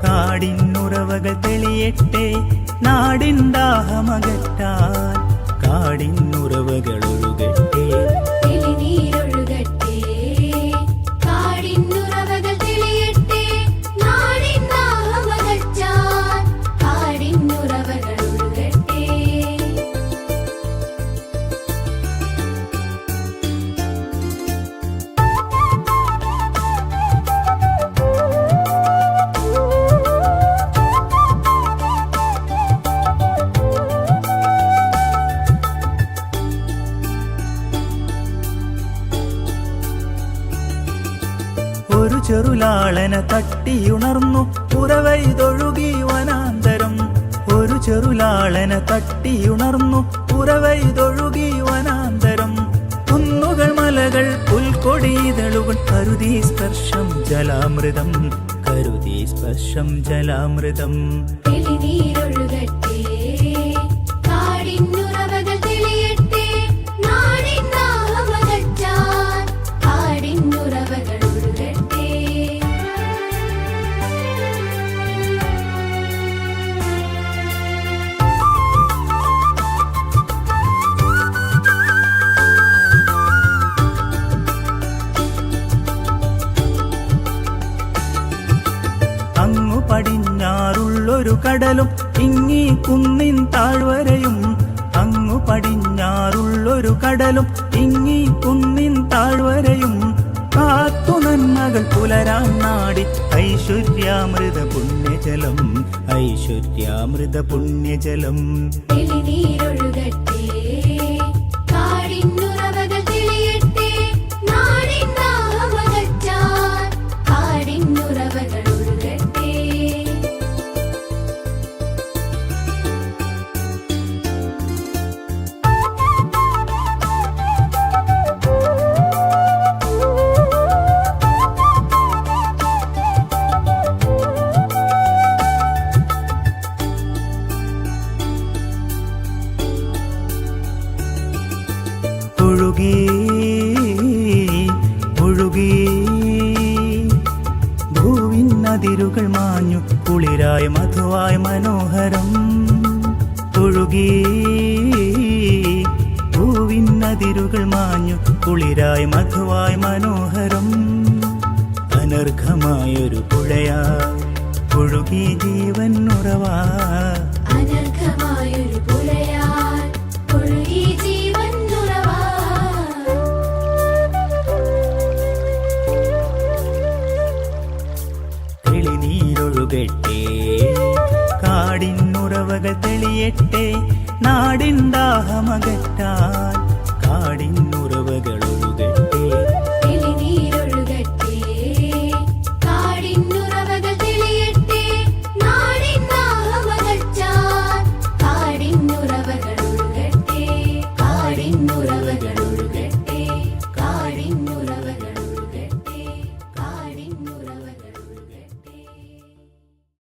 കാടിന്നുറവകൾ തെളിയട്ടെ, നാടിൻ ദാഹമകറ്റാൻ കാടിന്നുറവകൾ ഒഴുകട്ടെ. ഒരു ചെറുലാളന തട്ടിയുണർന്നു പുറവൈതൊഴുകി വനാന്തരം. ഒരു ചെറുലാളന തട്ടിയുണർന്നു പുറവൈതൊഴുകി വനാന്തരം. കുന്നുകൾ മലകൾ പുൽക്കൊടിതളുകൾ കരുതി സ്പർശം ജലാമൃതം, കരുതി സ്പർശം ജലാമൃതം. അങ്ങു പടിഞ്ഞാറുള്ളൊരു കടലും ഇങ്ങി കുന്നിൻ താഴ്വരയും. അങ്ങു പടിഞ്ഞാറുള്ളൊരു കടലും ഇങ്ങി കുന്നിൻ താഴ്വരയും. കാത്തു നന്മകൾ പുലരാൻ നാടി ഐശ്വര്യാമൃത പുണ്യജലം, ഐശ്വര്യാമൃത പുണ്യജലം. ഒഴുകി ഒഴുകി ഭൂവിനതിരുകൾ മാഞ്ഞു കുളിരായി മധുവായി മനോഹരം. ഒഴുകി ഭൂവിനതിരുകൾ മാഞ്ഞു കുളിരായി മധുവായി മനോഹരം. അനർഘമായൊരു പുഴയായി ഒഴുകി ജീവൻ ഉറവാ. അനർഘമായൊരു പുഴയായി ഒഴുകി ജീവൻ ഉറവാ. തെളിനീരൊഴുകട്ടെ, കാടിന്നുറവകൾ തെളിയട്ടെ, നാടിൻ ദാഹമകറ്റാൻ